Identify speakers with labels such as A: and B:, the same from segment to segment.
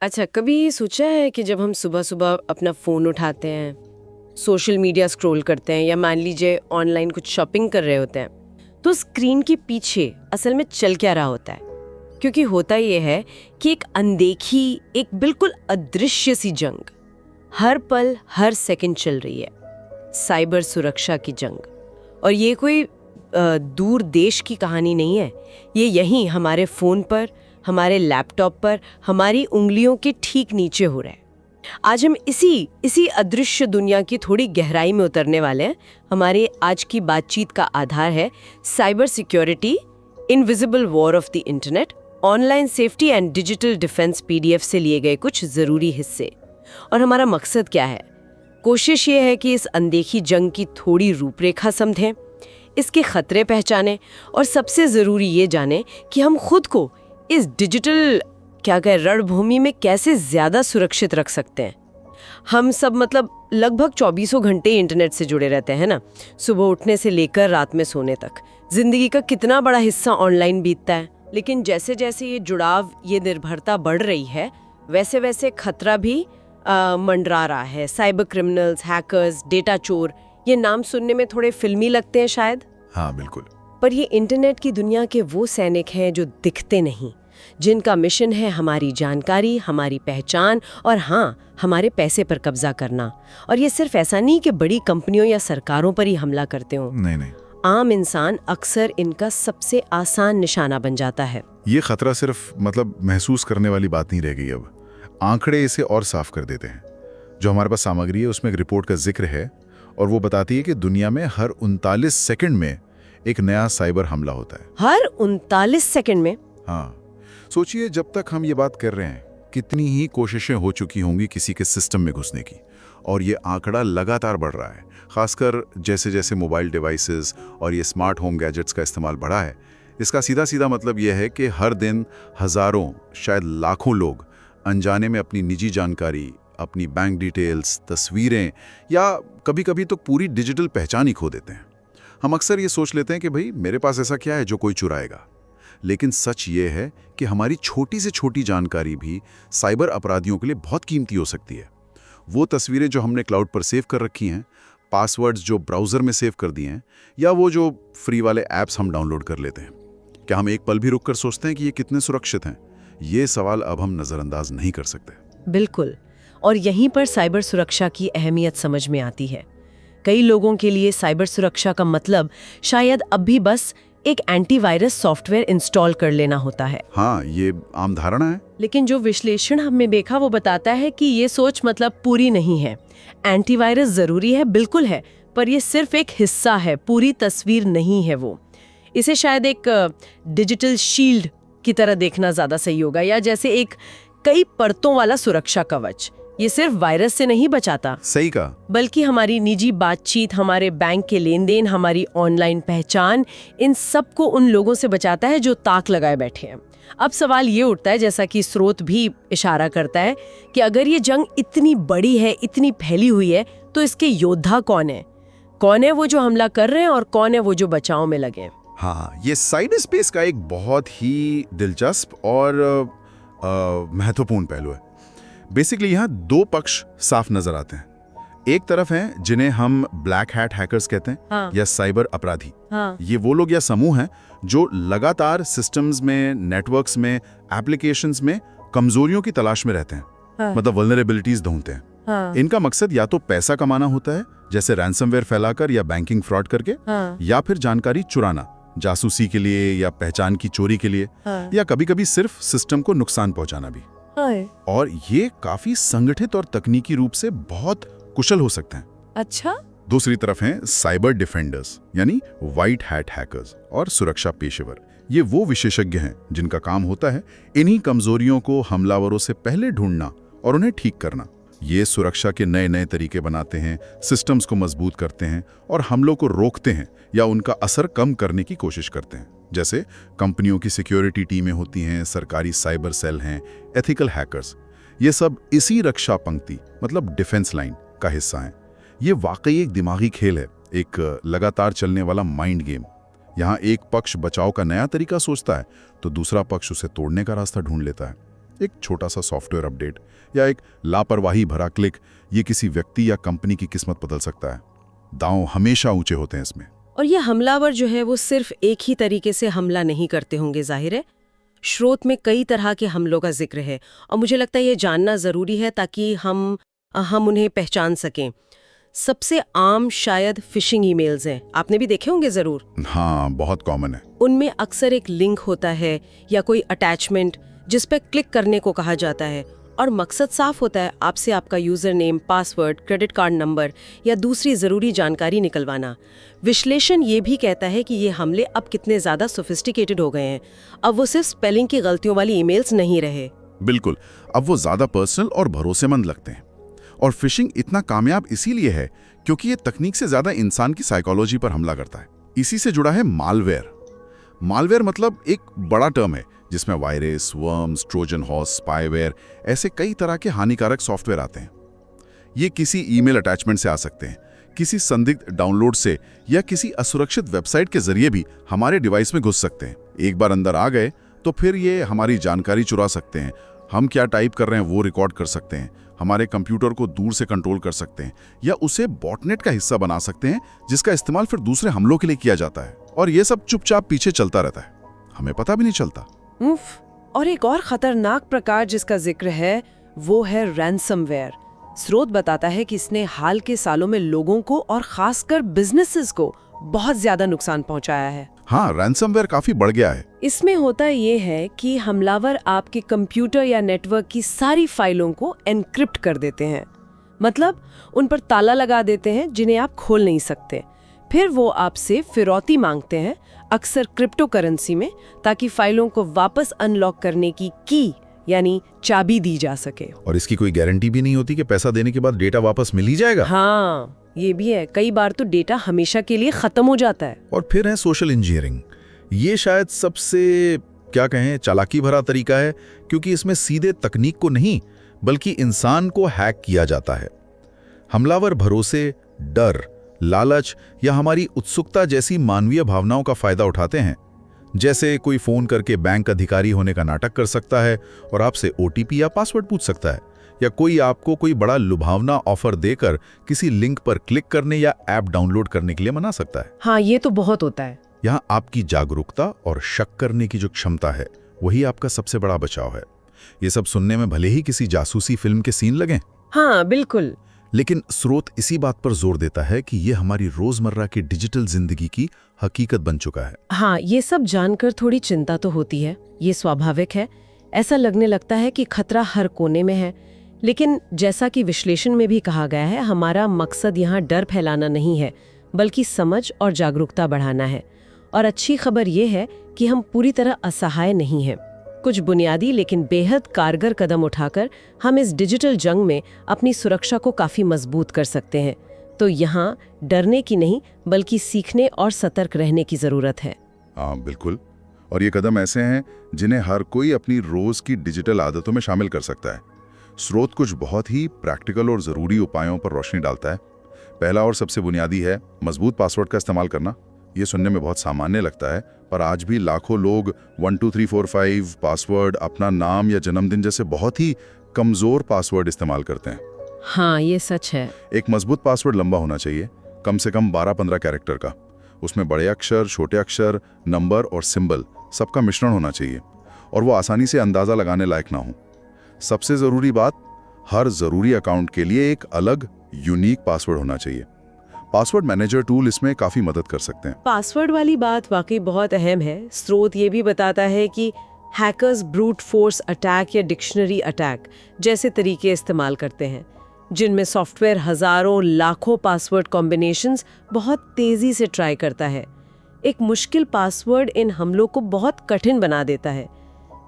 A: अच्छा, कभी सोचा है कि जब हम सुबह सुबह अपना फ़ोन उठाते हैं, सोशल मीडिया स्क्रॉल करते हैं या मान लीजिए ऑनलाइन कुछ शॉपिंग कर रहे होते हैं, तो स्क्रीन के पीछे असल में चल क्या रहा होता है? क्योंकि होता ये है कि एक अनदेखी, एक बिल्कुल अदृश्य सी जंग हर पल हर सेकंड चल रही है। साइबर सुरक्षा की जंग। और ये कोई दूर देश की कहानी नहीं है। ये यहीं हमारे फ़ोन पर, हमारे लैपटॉप पर, हमारी उंगलियों के ठीक नीचे हो रहा है। आज हम इसी अदृश्य दुनिया की थोड़ी गहराई में उतरने वाले हैं। हमारे आज की बातचीत का आधार है cyber security, invisible war of the internet, online safety and digital defence PDF से लिए गए कुछ ज़रूरी हिस्से। और हमारा मकसद क्या है? कोशिश ये है कि इस अनदेखी जंग की थोड़ी रूपरेखा समझें, इसके खतरे पहचानें और सबसे ज़रूरी ये जानें कि हम खुद को इस डिजिटल रणभूमि में कैसे ज़्यादा सुरक्षित रख सकते हैं। हम सब लगभग 24 घंटे इंटरनेट से जुड़े रहते हैं ना, सुबह उठने से लेकर रात में सोने तक। ज़िंदगी का कितना बड़ा हिस्सा ऑनलाइन बीतता है। लेकिन जैसे जैसे ये जुड़ाव, ये निर्भरता बढ़ रही है, वैसे वैसे खतरा भी मंडरा रहा है। साइबर क्रिमिनल्स, हैकर्स, डेटा चोर, ये नाम सुनने में थोड़े फिल्मी लगते हैं शायद।
B: हाँ बिल्कुल।
A: पर ये इंटरनेट की दुनिया के वो सैनिक हैं जो दिखते नहीं, जिनका मिशन है हमारी जानकारी, हमारी पहचान और हाँ, हमारे पैसे पर कब्जा करना। और ये सिर्फ ऐसा नहीं कि बड़ी कंपनियों या सरकारों पर ही हमला करते हो।
B: नहीं,
A: आम इंसान अक्सर इनका सबसे आसान निशाना बन जाता है।
B: ये खतरा सिर्फ महसूस करने वाली बात नहीं रह गई। अब आंकड़े इसे और साफ कर देते हैं। जो हमारे पास सामग्री है उसमें एक रिपोर्ट का जिक्र है और वो बताती है कि दुनिया में हर 39 सेकंड में एक नया साइबर हमला होता है।
A: हर 39 सेकंड में?
B: हाँ, सोचिए जब तक हम ये बात कर रहे हैं कितनी ही कोशिशें हो चुकी होंगी किसी के सिस्टम में घुसने की, और ये आंकड़ा लगातार बढ़ रहा है। खासकर जैसे जैसे मोबाइल डिवाइसेस और ये स्मार्ट होम गैजेट्स का इस्तेमाल बढ़ा है। इसका सीधा सीधा मतलब यह है कि हर दिन हजारों, शायद लाखों लोग अनजाने में अपनी निजी जानकारी, अपनी बैंक डिटेल्स, तस्वीरें या कभी कभी तो पूरी डिजिटल पहचान ही खो देते हैं। हम अक्सर ये सोच लेते हैं कि भाई मेरे पास ऐसा क्या है जो कोई चुराएगा। लेकिन सच ये है कि हमारी छोटी से छोटी जानकारी भी साइबर अपराधियों के लिए बहुत कीमती हो सकती है। वो तस्वीरें जो हमने क्लाउड पर सेव कर रखी हैं, पासवर्ड्स जो ब्राउज़र में सेव कर दिए हैं, या वो जो फ्री वाले ऐप्स हम डाउनलोड कर लेते हैं, क्या हम एक पल भी रुक कर सोचते हैं कि ये कितने सुरक्षित हैं? ये सवाल अब हम नज़रअंदाज नहीं कर सकते।
A: बिल्कुल। और यहीं पर साइबर सुरक्षा की अहमियत समझ में आती है। कई लोगों के लिए साइबर सुरक्षा का मतलब शायद अब भी बस एक एंटीवायरस सॉफ्टवेयर इंस्टॉल कर लेना होता है।
B: हाँ, ये आम धारणा है।
A: लेकिन जो विश्लेषण हमने देखा वो बताता है कि ये सोच पूरी नहीं है। एंटीवायरस जरूरी है, बिल्कुल है, पर ये सिर्फ एक हिस्सा है, पूरी तस्वीर नहीं है वो। इसे शायद एक डिजिटल शील्ड की तरह देखना ज्यादा सही होगा, या जैसे एक कई परतों वाला सुरक्षा कवच। ये सिर्फ वायरस से नहीं बचाता,
B: सही कहा,
A: बल्कि हमारी निजी बातचीत, हमारे बैंक के लेन देन, हमारी ऑनलाइन पहचान, इन सब को उन लोगों से बचाता है जो ताक लगाए बैठे हैं। अब सवाल ये उठता है, जैसा कि स्रोत भी इशारा करता है, कि अगर ये जंग इतनी बड़ी है, इतनी फैली हुई है, तो इसके योद्धा कौन है? कौन है वो जो हमला कर रहे हैं और कौन है वो जो बचाव में लगे?
B: हाँ, ये साइबर स्पेस का एक बहुत ही दिलचस्प और महत्वपूर्ण पहलू है। बेसिकली यहाँ दो पक्ष साफ नजर आते हैं। एक तरफ हैं जिन्हें हम ब्लैक हैट हैकर्स कहते हैं,
A: हाँ।
B: या साइबर अपराधी।
A: हाँ।
B: ये वो लोग या समूह हैं जो लगातार सिस्टम्स में, नेटवर्क्स में, एप्लीकेशंस में कमजोरियों की तलाश में रहते हैं।
A: हाँ।
B: वल्नरेबिलिटीज ढूंढते हैं।
A: हाँ।
B: इनका मकसद या तो पैसा कमाना होता है, जैसे रैंसमवेयर फैलाकर या बैंकिंग फ्रॉड करके,
A: हाँ।
B: या फिर जानकारी चुराना, जासूसी के लिए या पहचान की चोरी के लिए,
A: हाँ।
B: या कभी-कभी सिर्फ सिस्टम को नुकसान पहुंचाना भी। और ये काफी संगठित और तकनीकी रूप से बहुत कुशल हो सकते हैं।
A: अच्छा।
B: दूसरी तरफ हैं साइबर डिफेंडर्स, यानी व्हाइट हैट हैकर्स और सुरक्षा पेशेवर। ये वो विशेषज्ञ हैं जिनका काम होता है इन्हीं कमजोरियों को हमलावरों से पहले ढूंढना और उन्हें ठीक करना। ये सुरक्षा के नए नए तरीके बनाते हैं, सिस्टम्स को मजबूत करते हैं और हमलों को रोकते हैं या उनका असर कम करने की कोशिश करते हैं। जैसे कंपनियों की सिक्योरिटी टीमें होती हैं, सरकारी साइबर सेल हैं, एथिकल हैकर्स, ये सब इसी रक्षा पंक्ति डिफेंस लाइन का हिस्सा हैं। ये वाकई एक दिमागी खेल है, एक लगातार चलने वाला माइंड गेम। यहाँ एक पक्ष बचाव का नया तरीका सोचता है तो दूसरा पक्ष उसे तोड़ने का रास्ता ढूंढ लेता है। एक छोटा सा सॉफ्टवेयर अपडेट या एक लापरवाही भरा क्लिक, ये किसी व्यक्ति या कंपनी की किस्मत बदल सकता है। दांव हमेशा ऊंचे होते हैं इसमें।
A: और ये हमलावर जो है वो सिर्फ एक ही तरीके से हमला नहीं करते होंगे, जाहिर है। स्रोत में कई तरह के हमलों का जिक्र है और मुझे लगता है ये जानना ज़रूरी है ताकि हम उन्हें पहचान सकें। सबसे आम शायद फिशिंग ईमेल्स हैं, आपने भी देखे होंगे ज़रूर।
B: हाँ, बहुत कॉमन है।
A: उनमें अक्सर एक लिंक होता है या कोई अटैचमेंट जिस पर क्लिक करने को कहा जाता है और मकसद साफ होता है, आपसे आपका user name, password, credit card number या दूसरी ज़रूरी जानकारी निकलवाना। विश्लेषण ये भी कहता है कि ये हमले अब कितने ज़्यादा सोफिस्टिकेटेड हो गए हैं। अब वो सिर्फ स्पेलिंग की गलतियों वाली ईमेल्स नहीं रहे।
B: बिल्कुल, अब वो ज़्यादा पर्सनल और भरोसेमंद लगते हैं। और फिशिंग इतना कामयाब इसीलिए है क्योंकि ये तकनीक से ज़्यादा इंसान की साइकोलॉजी पर हमला करता है। इसी से जुड़ा है मालवेयर। मालवेयर मतलब एक बड़ा टर्म है जिसमें virus, worms, Trojan horse, spyware, ऐसे कई तरह के हानिकारक सॉफ्टवेयर आते हैं। ये किसी ईमेल अटैचमेंट से आ सकते हैं, किसी संदिग्ध डाउनलोड से या किसी असुरक्षित वेबसाइट के जरिए भी हमारे डिवाइस में घुस सकते हैं। एक बार अंदर आ गए तो फिर ये हमारी जानकारी चुरा सकते हैं, हम क्या टाइप कर रहे हैं वो रिकॉर्ड कर सकते हैं, हमारे कंप्यूटर को दूर से कंट्रोल कर सकते हैं या उसे बॉटनेट का हिस्सा बना सकते हैं जिसका इस्तेमाल फिर दूसरे हमलों के लिए किया जाता है। और ये सब चुपचाप पीछे चलता रहता है, हमें पता भी नहीं चलता।
C: और एक और खतरनाक प्रकार जिसका जिक्र है वो है रैंसमवेयर। स्रोत बताता है कि इसने हाल के सालों में लोगों को और खासकर बिजनेसेस को बहुत ज्यादा नुकसान पहुंचाया है।
B: हाँ, रैंसमवेयर काफी बढ़ गया है।
C: इसमें होता ये है कि हमलावर आपके कंप्यूटर या नेटवर्क की सारी फाइलों को एनक्रिप्ट कर देते हैं, मतलब उन पर ताला लगा देते हैं जिन्हें आप खोल नहीं सकते। फिर वो आपसे फिरौती मांगते हैं, अक्सर क्रिप्टो करेंसी में, ताकि फाइलों को वापस अनलॉक करने की यानी चाबी दी जा सके।
B: और इसकी कोई गारंटी भी नहीं होती कि पैसा देने के बाद डेटा वापस मिल ही जाएगा।
C: हाँ, ये भी है, कई बार तो डेटा हमेशा के लिए खत्म हो जाता है।
B: और फिर है सोशल इंजीनियरिंग। ये शायद सबसे क्या कहें चालाकी भरा तरीका है क्योंकि इसमें सीधे तकनीक को नहीं बल्कि इंसान को हैक किया जाता है। हमलावर भरोसे, डर, लालच या हमारी उत्सुकता जैसी मानवीय भावनाओं का फायदा उठाते हैं। जैसे कोई फोन करके बैंक अधिकारी होने का नाटक कर सकता है और आपसे ओटीपी या पासवर्ड पूछ सकता है, या कोई आपको कोई बड़ा लुभावना ऑफर देकर किसी लिंक पर क्लिक करने या ऐप डाउनलोड करने के लिए मना सकता है।
C: हाँ, ये तो बहुत होता है।
B: यहाँ आपकी जागरूकता और शक करने की जो क्षमता है वही आपका सबसे बड़ा बचाव है। ये सब सुनने में भले ही किसी जासूसी फिल्म के सीन लगें,
C: हाँ बिल्कुल,
B: लेकिन स्रोत इसी बात पर जोर देता है कि ये हमारी रोजमर्रा की डिजिटल जिंदगी की हकीकत बन चुका है।
C: हाँ, ये सब जानकर थोड़ी चिंता तो होती है, ये स्वाभाविक है। ऐसा लगने लगता है कि खतरा हर कोने में है, लेकिन जैसा कि विश्लेषण में भी कहा गया है, हमारा मकसद यहाँ डर फैलाना नहीं है बल्कि समझ और जागरूकता बढ़ाना है। और अच्छी खबर ये है कि हम पूरी तरह असहाय नहीं हैं। कुछ बुनियादी लेकिन बेहद कारगर कदम उठाकर हम इस डिजिटल जंग में अपनी सुरक्षा को काफी मजबूत कर सकते हैं। तो यहाँ डरने की नहीं बल्कि सीखने और सतर्क रहने की जरूरत है।
B: हाँ बिल्कुल, और ये कदम ऐसे हैं जिन्हें हर कोई अपनी रोज की डिजिटल आदतों में शामिल कर सकता है। स्रोत कुछ बहुत ही प्रैक्टिकल और ज़रूरी उपायों पर रोशनी डालता है। पहला और सबसे बुनियादी है मजबूत पासवर्ड का इस्तेमाल करना। ये सुनने में बहुत सामान्य लगता है, पर आज भी लाखों लोग 1 2 3 4 5 पासवर्ड, अपना नाम या जन्मदिन जैसे बहुत ही कमज़ोर पासवर्ड इस्तेमाल करते हैं।
C: हाँ, ये सच है।
B: एक मजबूत पासवर्ड लंबा होना चाहिए, कम से कम 12-15 कैरेक्टर का। उसमें बड़े अक्षर, छोटे अक्षर, नंबर और सिंबल सबका मिश्रण होना चाहिए और वो आसानी से अंदाज़ा लगाने लायक ना हो। सबसे ज़रूरी बात, हर ज़रूरी अकाउंट के लिए एक अलग यूनिक पासवर्ड होना चाहिए। पासवर्ड मैनेजर टूल इसमें काफ़ी मदद कर सकते हैं।
C: पासवर्ड वाली बात वाकई बहुत अहम है। स्रोत ये भी बताता है कि हैकर्स ब्रूट फोर्स अटैक या डिक्शनरी अटैक जैसे तरीके इस्तेमाल करते हैं, जिनमें सॉफ्टवेयर हजारों लाखों पासवर्ड कॉम्बिनेशंस बहुत तेजी से ट्राई करता है। एक मुश्किल पासवर्ड इन हमलों को बहुत कठिन बना देता है,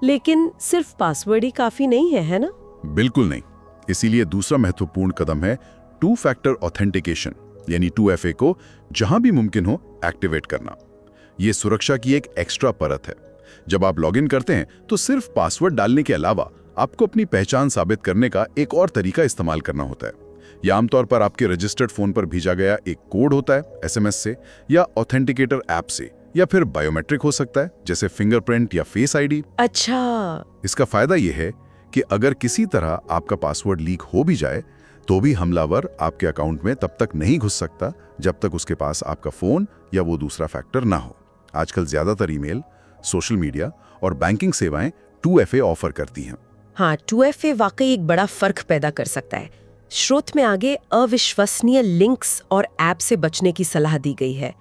C: लेकिन सिर्फ पासवर्ड ही काफी नहीं है, है ना?
B: बिल्कुल नहीं। इसीलिए दूसरा महत्वपूर्ण कदम है 2 फैक्टर ऑथेंटिकेशन यानी 2FA को जहां भी मुमकिन हो एक्टिवेट करना। ये सुरक्षा की एक एक्स्ट्रा परत है। जब आप लॉगिन करते हैं तो सिर्फ पासवर्ड डालने के अलावा आपको अपनी पहचान साबित करने का एक और तरीका इस्तेमाल करना होता है। यह आमतौर पर आपके रजिस्टर्ड फोन पर भेजा गया एक कोड होता है, SMS से या ऑथेंटिकेटर ऐप से या फिर बायोमेट्रिक हो सकता है, जैसे फिंगरप्रिंट या फेस आईडी।
A: अच्छा,
B: इसका फायदा यह है कि अगर किसी तरह आपका पासवर्ड लीक हो भी जाए तो भी हमलावर आपके अकाउंट में तब तक नहीं घुस सकता जब तक उसके पास आपका फोन या वो दूसरा फैक्टर ना हो। आजकल ज्यादातर ईमेल, सोशल मीडिया और बैंकिंग सेवाएं 2FA ऑफर करती हैं।
C: हाँ, 2FA वाकई एक बड़ा फर्क पैदा कर सकता है। स्रोत में आगे अविश्वसनीय लिंक्स और ऐप से बचने की सलाह दी गई है।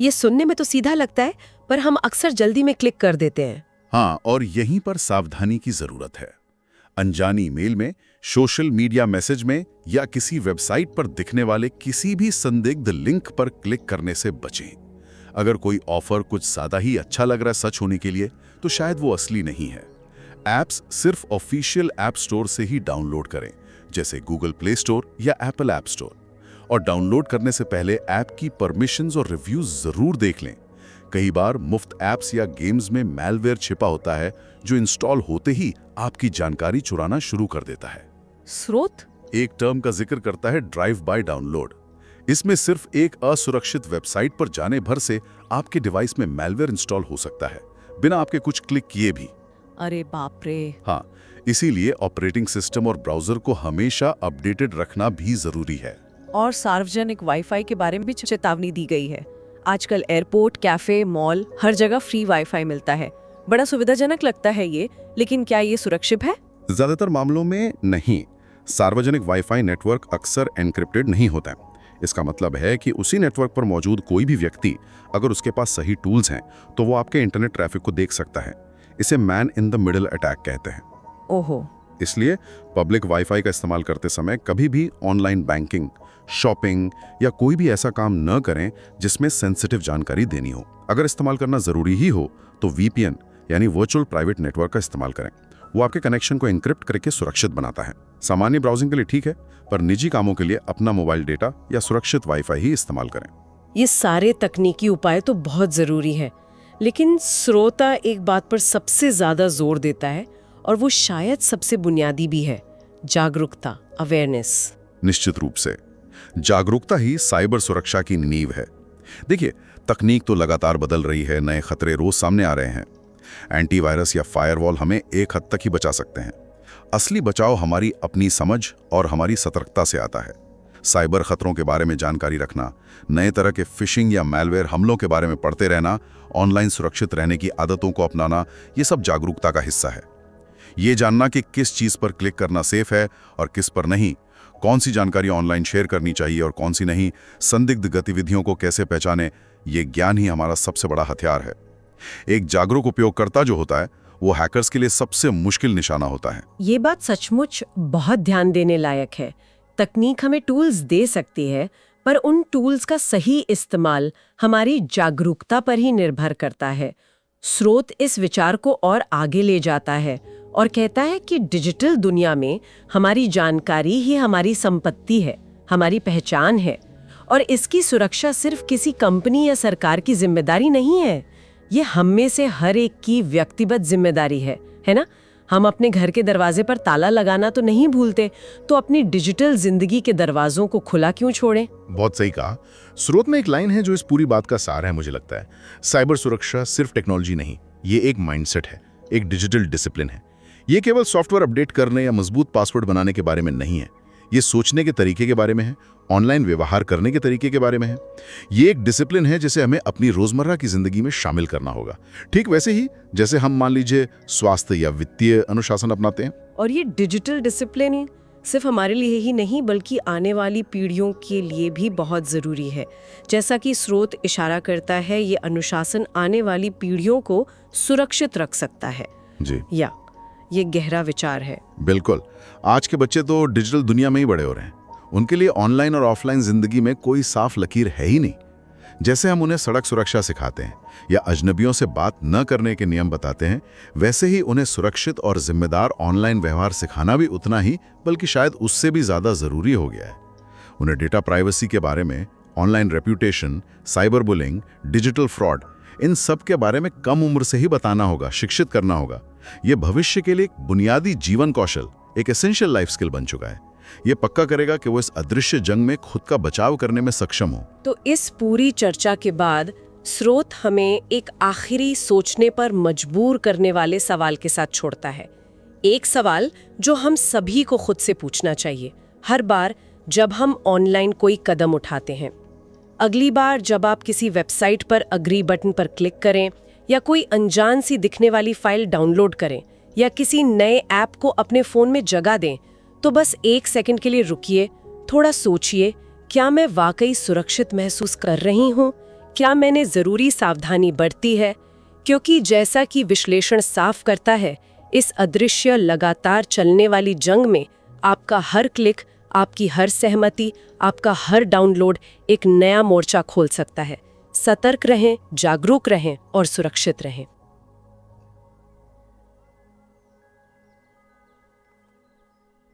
C: ये सुनने में तो सीधा लगता है, पर हम अक्सर जल्दी में क्लिक कर देते हैं।
B: हाँ, और यहीं पर सावधानी की जरूरत है। अनजानी ईमेल में, सोशल मीडिया मैसेज में या किसी वेबसाइट पर दिखने वाले किसी भी संदिग्ध लिंक पर क्लिक करने से बचें। अगर कोई ऑफर कुछ ज्यादा ही अच्छा लग रहा है सच होने के लिए, तो शायद वो असली नहीं है। ऐप्स सिर्फ ऑफिशियल ऐप स्टोर से ही डाउनलोड करें, जैसे गूगल प्ले स्टोर या एप्पल ऐप स्टोर। और डाउनलोड करने से पहले ऐप की परमिशंस और रिव्यूज जरूर देख लें। कई बार मुफ्त ऐप्स या गेम्स में मैलवेयर छिपा होता है जो इंस्टॉल होते ही आपकी जानकारी चुराना शुरू कर देता है।
C: स्रोत
B: एक टर्म का जिक्र करता है ड्राइव बाय डाउनलोड। इसमें सिर्फ एक असुरक्षित वेबसाइट पर जाने भर से आपके डिवाइस में मैलवेयर इंस्टॉल हो सकता है, बिना आपके कुछ क्लिक किए भी।
C: अरे बाप रे।
B: हाँ, इसीलिए ऑपरेटिंग सिस्टम और ब्राउजर को हमेशा अपडेटेड रखना भी जरूरी है।
C: और सार्वजनिक वाईफाई के बारे में भी चेतावनी दी गई है। आजकल एयरपोर्ट, कैफे, मॉल, हर जगह फ्री वाईफाई मिलता है। बड़ा सुविधाजनक लगता है ये, लेकिन क्या ये सुरक्षित है?
B: ज्यादातर मामलों में नहीं। सार्वजनिक वाईफाई नेटवर्क अक्सर एन्क्रिप्टेड नहीं होता है। इसका मतलब है कि उसी नेटवर्क पर मौजूद कोई भी व्यक्ति, अगर उसके पास सही टूल्स हैं, तो वो आपके इंटरनेट ट्रैफिक को देख सकता है। इसे man in the middle attack कहते हैं।
C: ओहो।
B: इसलिए पब्लिक वाईफाई का इस्तेमाल करते समय कभी भी ऑनलाइन बैंकिंग, शॉपिंग या कोई भी ऐसा काम न करें जिसमें सेंसिटिव जानकारी देनी हो। अगर इस्तेमाल करना जरूरी ही हो तो VPN यानी वर्चुअल प्राइवेट नेटवर्क का इस्तेमाल करें। वो आपके कनेक्शन को एन्क्रिप्ट करके सुरक्षित बनाता है। सामान्य ब्राउजिंग के लिए ठीक है, पर निजी कामों के लिए अपना मोबाइल डेटा या सुरक्षित वाईफाई ही इस्तेमाल करें।
C: ये सारे तकनीकी उपाय तो बहुत जरूरी है, लेकिन श्रोता एक बात पर सबसे ज्यादा जोर देता है, और वो शायद सबसे बुनियादी भी है, जागरूकता, अवेयरनेस।
B: निश्चित रूप से जागरूकता ही साइबर सुरक्षा की नींव है। देखिए, तकनीक तो लगातार बदल रही है, नए खतरे रोज सामने आ रहे हैं। एंटीवायरस या फायरवॉल हमें एक हद तक ही बचा सकते हैं। असली बचाव हमारी अपनी समझ और हमारी सतर्कता से आता है। साइबर खतरों के बारे में जानकारी रखना, नए तरह के फिशिंग या मैलवेयर हमलों के बारे में पढ़ते रहना, ऑनलाइन सुरक्षित रहने की आदतों को अपनाना, ये सब जागरूकता का हिस्सा है। ये जानना कि किस चीज पर क्लिक करना सेफ है और किस पर नहीं, कौन सी जानकारी ऑनलाइन शेयर करनी चाहिए और कौन सी नहीं, संदिग्ध गतिविधियों को कैसे पहचाने, ये ज्ञान ही हमारा सबसे बड़ा हथियार है। एक जागरूक उपयोगकर्ता जो होता है वो हैकर्स के लिए सबसे मुश्किल निशाना होता है।
C: ये बात सचमुच बहुत ध्यान देने लायक है। तकनीक हमें टूल्स दे सकती है, पर उन टूल्स का सही इस्तेमाल हमारी जागरूकता पर ही निर्भर करता है। स्रोत इस विचार को और आगे ले जाता है और कहता है कि डिजिटल दुनिया में हमारी जानकारी ही हमारी संपत्ति है, हमारी पहचान है, और इसकी सुरक्षा सिर्फ किसी कंपनी या सरकार की जिम्मेदारी नहीं है। ये हम में से हर एक की व्यक्तिगत जिम्मेदारी है ना? हम अपने घर के दरवाजे पर ताला लगाना तो नहीं भूलते, तो अपनी डिजिटल जिंदगी के दरवाजों को खुला क्यों छोड़ें?
D: बहुत सही कहा। स्रोत में एक लाइन है जो इस पूरी बात का सार है, मुझे लगता है। साइबर सुरक्षा सिर्फ टेक्नोलॉजी नहीं, ये एक माइंडसेट है, एक डिजिटल डिसिप्लिन है। ये केवल सॉफ्टवेयर अपडेट करने या मजबूत पासवर्ड बनाने के बारे में नहीं है। ये सोचने के तरीके के बारे में है, ऑनलाइन व्यवहार करने के तरीके के बारे में है। ये एक डिसिप्लिन है जिसे हमें अपनी रोजमर्रा की जिंदगी में शामिल करना होगा। ठीक वैसे ही जैसे हम मान लीजिए स्वास्थ्य या वित्तीय अनुशासन अपनाते हैं।
C: और ये डिजिटल डिसिप्लिन सिर्फ हमारे लिए ही नहीं, बल्कि आने वाली पीढ़ियों के लिए भी बहुत जरूरी है। जैसा कि स्रोत इशारा करता है, ये अनुशासन आने वाली पीढ़ियों को सुरक्षित रख सकता है।
B: जी,
C: या ये गहरा विचार है।
B: बिल्कुल। आज के बच्चे तो डिजिटल दुनिया में ही बड़े हो रहे हैं। उनके लिए ऑनलाइन और ऑफलाइन जिंदगी में कोई साफ लकीर है ही नहीं। जैसे हम उन्हें सड़क सुरक्षा सिखाते हैं या अजनबियों से बात न करने के नियम बताते हैं, वैसे ही उन्हें सुरक्षित और जिम्मेदार ऑनलाइन व्यवहार सिखाना भी उतना ही, बल्कि शायद उससे भी ज्यादा जरूरी हो गया है। उन्हें डेटा प्राइवेसी के बारे में, online reputation, cyber bullying, digital fraud, इन सब के बारे में कम उम्र से ही बताना होगा, शिक्षित करना होगा। यह भविष्य के लिए एक बुनियादी जीवन कौशल, एक एसेंशियल लाइफ स्किल बन चुका है। ये पक्का करेगा कि वो इस अदृश्य जंग में खुद का बचाव करने में सक्षम हो।
C: तो इस पूरी चर्चा के बाद स्रोत हमें एक आखिरी सोचने पर मजबूर करने वाले सवाल के साथ छोड़ता है। एक सवाल जो हम सभी को खुद से पूछना चाहिए हर बार जब हम ऑनलाइन कोई कदम उठाते हैं। अगली बार जब आप किसी वेबसाइट पर अग्री बटन पर क्लिक करें या कोई अनजान सी दिखने वाली फाइल डाउनलोड करें या किसी नए ऐप को अपने फ़ोन में जगह दें, तो बस 1 सेकंड के लिए रुकिए, थोड़ा सोचिए, क्या मैं वाकई सुरक्षित महसूस कर रही हूँ? क्या मैंने ज़रूरी सावधानी बरती है? क्योंकि जैसा कि विश्लेषण साफ करता है, इस अदृश्य लगातार चलने वाली जंग में आपका हर क्लिक, आपकी हर सहमति, आपका हर डाउनलोड एक नया मोर्चा खोल सकता है। सतर्क रहें, जागरूक रहें और सुरक्षित रहें।